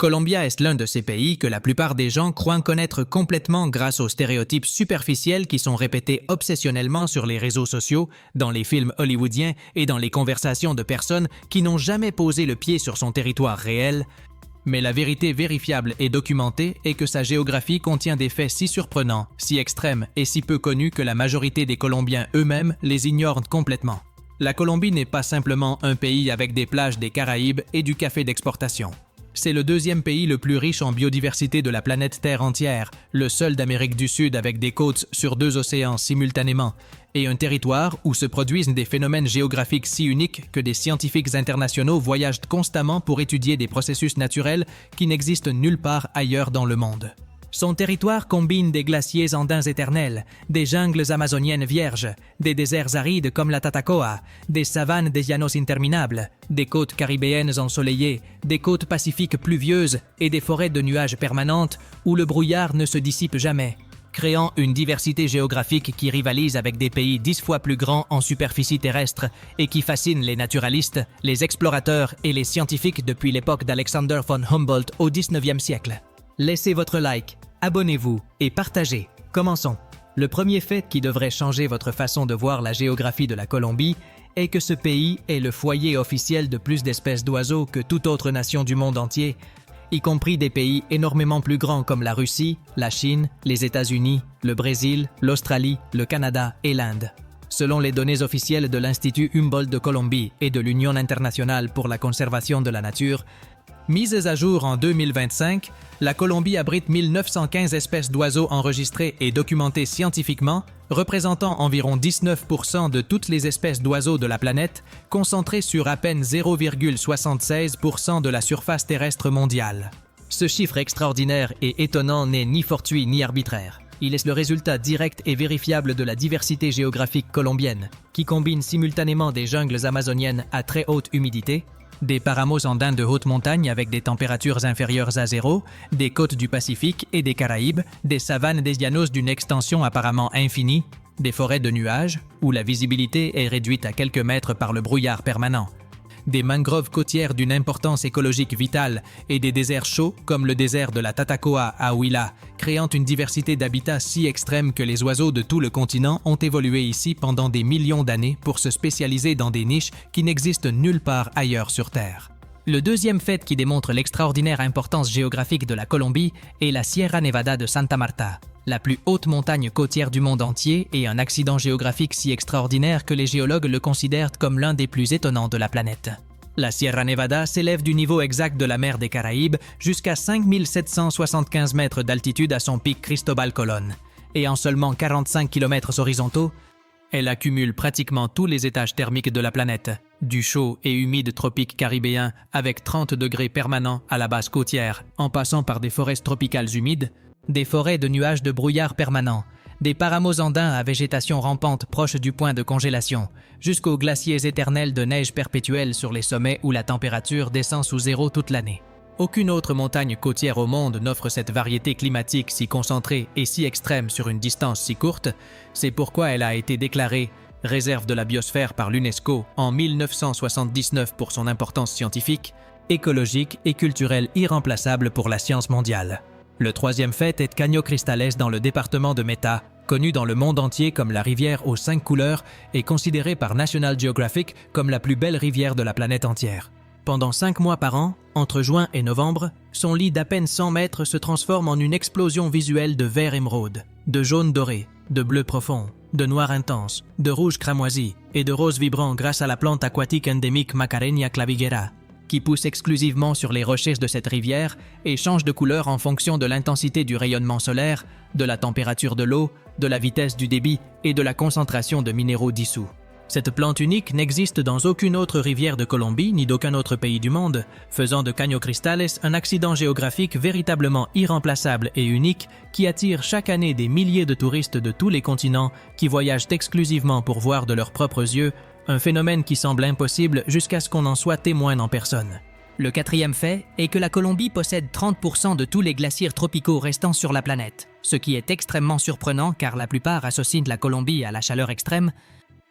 Colombia est l'un de ces pays que la plupart des gens croient connaître complètement grâce aux stéréotypes superficiels qui sont répétés obsessionnellement sur les réseaux sociaux, dans les films hollywoodiens et dans les conversations de personnes qui n'ont jamais posé le pied sur son territoire réel. Mais la vérité vérifiable et documentée est que sa géographie contient des faits si surprenants, si extrêmes et si peu connus que la majorité des Colombiens eux-mêmes les ignorent complètement. La Colombie n'est pas simplement un pays avec des plages des Caraïbes et du café d'exportation. C'est le deuxième pays le plus riche en biodiversité de la planète Terre entière, le seul d'Amérique du Sud avec des côtes sur 2 océans simultanément, et un territoire où se produisent des phénomènes géographiques si uniques que des scientifiques internationaux voyagent constamment pour étudier des processus naturels qui n'existent nulle part ailleurs dans le monde. Son territoire combine des glaciers andins éternels, des jungles amazoniennes vierges, des déserts arides comme la Tatacoa, des savanes des llanos interminables, des côtes caribéennes ensoleillées, des côtes pacifiques pluvieuses et des forêts de nuages permanentes où le brouillard ne se dissipe jamais, créant une diversité géographique qui rivalise avec des pays 10 fois plus grands en superficie terrestre et qui fascine les naturalistes, les explorateurs et les scientifiques depuis l'époque d'Alexander von Humboldt au 19e siècle. Laissez votre like, abonnez-vous et partagez. Commençons. Le premier fait qui devrait changer votre façon de voir la géographie de la Colombie est que ce pays est le foyer officiel de plus d'espèces d'oiseaux que toute autre nation du monde entier, y compris des pays énormément plus grands comme la Russie, la Chine, les États-Unis, le Brésil, l'Australie, le Canada et l'Inde. Selon les données officielles de l'Institut Humboldt de Colombie et de l'Union internationale pour la conservation de la nature, mises à jour en 2025, la Colombie abrite 1915 espèces d'oiseaux enregistrées et documentées scientifiquement, représentant environ 19% de toutes les espèces d'oiseaux de la planète, concentrées sur à peine 0,76% de la surface terrestre mondiale. Ce chiffre extraordinaire et étonnant n'est ni fortuit ni arbitraire. Il est le résultat direct et vérifiable de la diversité géographique colombienne, qui combine simultanément des jungles amazoniennes à très haute humidité, des paramos andins de haute montagne avec des températures inférieures à 0, des côtes du Pacifique et des Caraïbes, des savanes des llanos d'une extension apparemment infinie, des forêts de nuages, où la visibilité est réduite à quelques mètres par le brouillard permanent, des mangroves côtières d'une importance écologique vitale et des déserts chauds comme le désert de la Tatacoa à Huila, créant une diversité d'habitats si extrême que les oiseaux de tout le continent ont évolué ici pendant des millions d'années pour se spécialiser dans des niches qui n'existent nulle part ailleurs sur Terre. Le deuxième fait qui démontre l'extraordinaire importance géographique de la Colombie est la Sierra Nevada de Santa Marta, la plus haute montagne côtière du monde entier et un accident géographique si extraordinaire que les géologues le considèrent comme l'un des plus étonnants de la planète. La Sierra Nevada s'élève du niveau exact de la mer des Caraïbes jusqu'à 5775 mètres d'altitude à son pic Cristobal Colón, et en seulement 45 km horizontaux, elle accumule pratiquement tous les étages thermiques de la planète, du chaud et humide tropique caribéen avec 30 degrés permanents à la base côtière, en passant par des forêts tropicales humides, des forêts de nuages de brouillard permanent, des paramos andins à végétation rampante proche du point de congélation, jusqu'aux glaciers éternels de neige perpétuelle sur les sommets où la température descend sous zéro toute l'année. Aucune autre montagne côtière au monde n'offre cette variété climatique si concentrée et si extrême sur une distance si courte, c'est pourquoi elle a été déclarée réserve de la biosphère par l'UNESCO en 1979 pour son importance scientifique, écologique et culturelle irremplaçable pour la science mondiale. Le troisième fait est Caño Cristales dans le département de Meta, connu dans le monde entier comme la rivière aux 5 couleurs et considérée par National Geographic comme la plus belle rivière de la planète entière. Pendant 5 mois par an, entre juin et novembre, son lit d'à peine 100 mètres se transforme en une explosion visuelle de vert émeraude, de jaune doré, de bleu profond, de noir intense, de rouge cramoisi et de rose vibrant grâce à la plante aquatique endémique Macarenia clavigera, qui pousse exclusivement sur les rochers de cette rivière et change de couleur en fonction de l'intensité du rayonnement solaire, de la température de l'eau, de la vitesse du débit et de la concentration de minéraux dissous. Cette plante unique n'existe dans aucune autre rivière de Colombie ni d'aucun autre pays du monde, faisant de Caño Cristales un accident géographique véritablement irremplaçable et unique qui attire chaque année des milliers de touristes de tous les continents qui voyagent exclusivement pour voir de leurs propres yeux un phénomène qui semble impossible jusqu'à ce qu'on en soit témoin en personne. Le quatrième fait est que la Colombie possède 30% de tous les glaciers tropicaux restants sur la planète, ce qui est extrêmement surprenant car la plupart associent la Colombie à la chaleur extrême,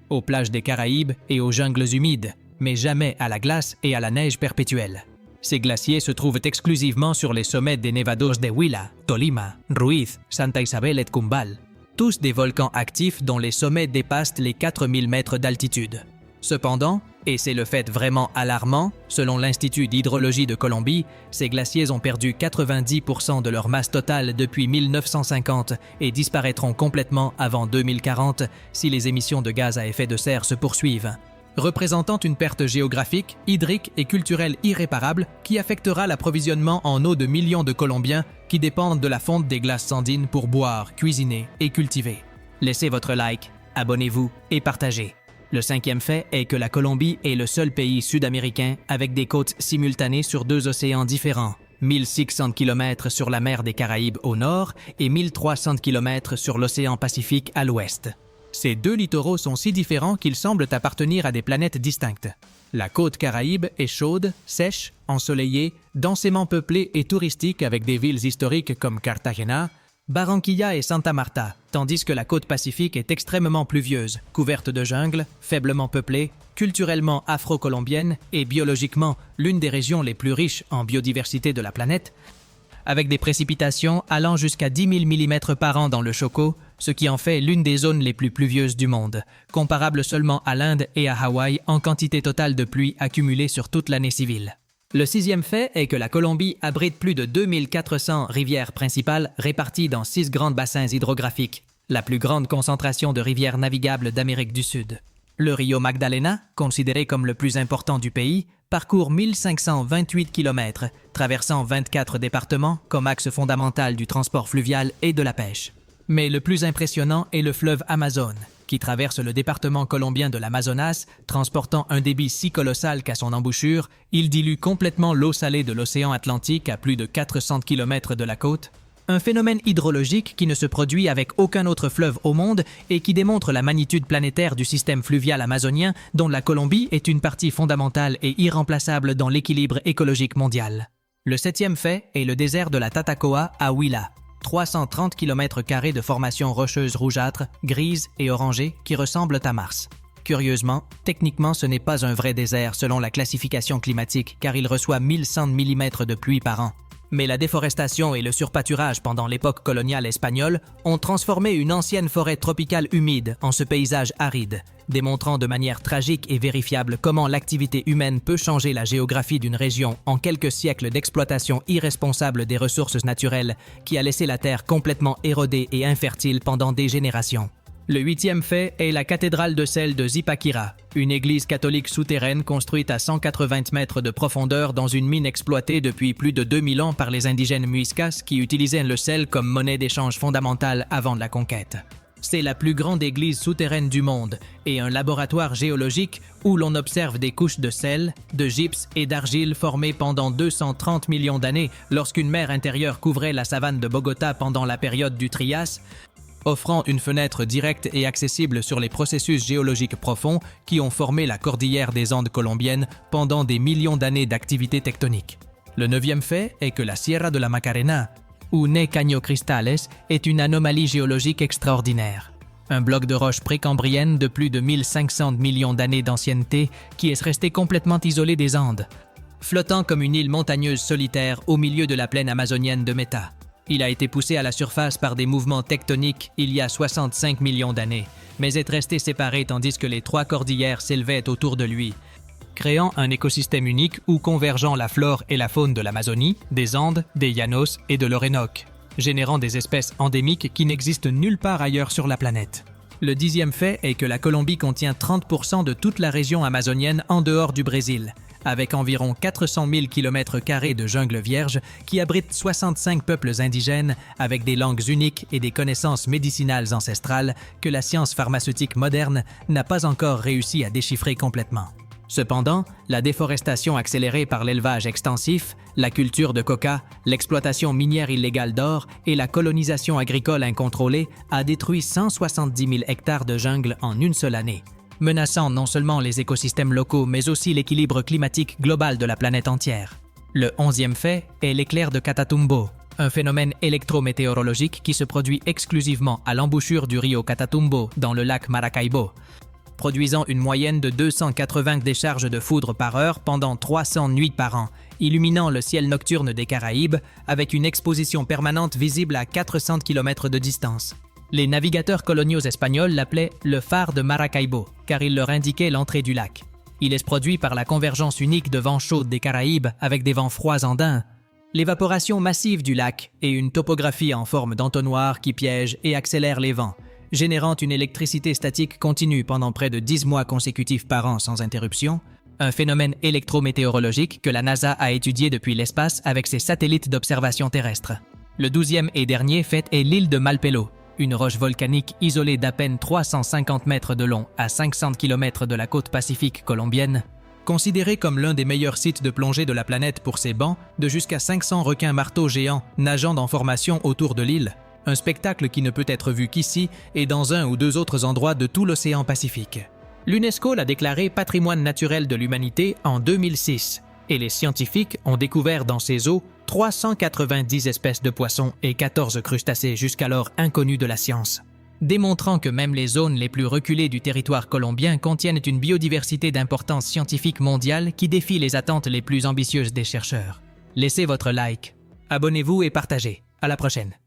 aux plages des Caraïbes et aux jungles humides, mais jamais à la glace et à la neige perpétuelle. Ces glaciers se trouvent exclusivement sur les sommets des Nevados de Huila, Tolima, Ruiz, Santa Isabel et Cumbal, tous des volcans actifs dont les sommets dépassent les 4000 mètres d'altitude. Cependant, et c'est le fait vraiment alarmant, selon l'Institut d'hydrologie de Colombie, ces glaciers ont perdu 90% de leur masse totale depuis 1950 et disparaîtront complètement avant 2040 si les émissions de gaz à effet de serre se poursuivent, représentant une perte géographique, hydrique et culturelle irréparable qui affectera l'approvisionnement en eau de millions de Colombiens qui dépendent de la fonte des glaces sandines pour boire, cuisiner et cultiver. Laissez votre like, abonnez-vous et partagez. Le 5e fait est que la Colombie est le seul pays sud-américain avec des côtes simultanées sur 2 océans différents, 1600 km sur la mer des Caraïbes au nord et 1300 km sur l'océan Pacifique à l'ouest. Ces 2 littoraux sont si différents qu'ils semblent appartenir à des planètes distinctes. La côte Caraïbe est chaude, sèche, ensoleillée, densément peuplée et touristique avec des villes historiques comme Cartagena, Barranquilla et Santa Marta, tandis que la côte Pacifique est extrêmement pluvieuse, couverte de jungle, faiblement peuplée, culturellement afro-colombienne et biologiquement l'une des régions les plus riches en biodiversité de la planète, avec des précipitations allant jusqu'à 10 000 mm par an dans le Chocó, ce qui en fait l'une des zones les plus pluvieuses du monde, comparable seulement à l'Inde et à Hawaï en quantité totale de pluie accumulée sur toute l'année civile. Le 6e fait est que la Colombie abrite plus de 2400 rivières principales réparties dans 6 grands bassins hydrographiques, la plus grande concentration de rivières navigables d'Amérique du Sud. Le Rio Magdalena, considéré comme le plus important du pays, parcourt 1528 km, traversant 24 départements comme axe fondamental du transport fluvial et de la pêche. Mais le plus impressionnant est le fleuve Amazone, qui traverse le département colombien de l'Amazonas, transportant un débit si colossal qu'à son embouchure, il dilue complètement l'eau salée de l'océan Atlantique à plus de 400 km de la côte. Un phénomène hydrologique qui ne se produit avec aucun autre fleuve au monde et qui démontre la magnitude planétaire du système fluvial amazonien dont la Colombie est une partie fondamentale et irremplaçable dans l'équilibre écologique mondial. Le 7e fait est le désert de la Tatacoa à Huila. 330 km² de formations rocheuses rougeâtres, grises et orangées qui ressemblent à Mars. Curieusement, techniquement ce n'est pas un vrai désert selon la classification climatique car il reçoit 1100 mm de pluie par an. Mais la déforestation et le surpâturage pendant l'époque coloniale espagnole ont transformé une ancienne forêt tropicale humide en ce paysage aride, démontrant de manière tragique et vérifiable comment l'activité humaine peut changer la géographie d'une région en quelques siècles d'exploitation irresponsable des ressources naturelles qui a laissé la terre complètement érodée et infertile pendant des générations. Le 8e fait est la cathédrale de sel de Zipaquirá, une église catholique souterraine construite à 180 mètres de profondeur dans une mine exploitée depuis plus de 2000 ans par les indigènes Muiscas qui utilisaient le sel comme monnaie d'échange fondamentale avant la conquête. C'est la plus grande église souterraine du monde et un laboratoire géologique où l'on observe des couches de sel, de gypse et d'argile formées pendant 230 millions d'années lorsqu'une mer intérieure couvrait la savane de Bogota pendant la période du Trias, offrant une fenêtre directe et accessible sur les processus géologiques profonds qui ont formé la cordillère des Andes colombiennes pendant des millions d'années d'activité tectonique. Le 9e fait est que la Sierra de la Macarena, ou Né Caño Cristales, est une anomalie géologique extraordinaire. Un bloc de roche précambrienne de plus de 1500 millions d'années d'ancienneté qui est resté complètement isolé des Andes, flottant comme une île montagneuse solitaire au milieu de la plaine amazonienne de Meta. Il a été poussé à la surface par des mouvements tectoniques il y a 65 millions d'années, mais est resté séparé tandis que les 3 cordillères s'élevaient autour de lui, créant un écosystème unique où convergeant la flore et la faune de l'Amazonie, des Andes, des Llanos et de l'Orénoque, générant des espèces endémiques qui n'existent nulle part ailleurs sur la planète. Le 10e fait est que la Colombie contient 30% de toute la région amazonienne en dehors du Brésil, avec environ 400 000 km² de jungle vierge qui abrite 65 peuples indigènes avec des langues uniques et des connaissances médicinales ancestrales que la science pharmaceutique moderne n'a pas encore réussi à déchiffrer complètement. Cependant, la déforestation accélérée par l'élevage extensif, la culture de coca, l'exploitation minière illégale d'or et la colonisation agricole incontrôlée a détruit 170 000 hectares de jungle en une seule année, menaçant non seulement les écosystèmes locaux mais aussi l'équilibre climatique global de la planète entière. Le 11e fait est l'éclair de Catatumbo, un phénomène électrométéorologique qui se produit exclusivement à l'embouchure du rio Catatumbo dans le lac Maracaibo, produisant une moyenne de 280 décharges de foudre par heure pendant 300 nuits par an illuminant le ciel nocturne des Caraïbes avec une exposition permanente visible à 400 km de distance. Les navigateurs coloniaux espagnols l'appelaient le phare de Maracaibo, car il leur indiquait l'entrée du lac. Il est produit par la convergence unique de vents chauds des Caraïbes avec des vents froids andins, l'évaporation massive du lac et une topographie en forme d'entonnoir qui piège et accélère les vents, générant une électricité statique continue pendant près de 10 mois consécutifs par an sans interruption, un phénomène électrométéorologique que la NASA a étudié depuis l'espace avec ses satellites d'observation terrestre. Le 12e et dernier fait est l'île de Malpelo, une roche volcanique isolée d'à peine 350 mètres de long à 500 km de la côte pacifique colombienne, considérée comme l'un des meilleurs sites de plongée de la planète pour ses bancs de jusqu'à 500 requins marteaux géants nageant en formation autour de l'île, un spectacle qui ne peut être vu qu'ici et dans un ou deux autres endroits de tout l'océan Pacifique. L'UNESCO l'a déclaré patrimoine naturel de l'humanité en 2006 et les scientifiques ont découvert dans ses eaux 390 espèces de poissons et 14 crustacés jusqu'alors inconnus de la science, démontrant que même les zones les plus reculées du territoire colombien contiennent une biodiversité d'importance scientifique mondiale qui défie les attentes les plus ambitieuses des chercheurs. Laissez votre like, abonnez-vous et partagez. À la prochaine.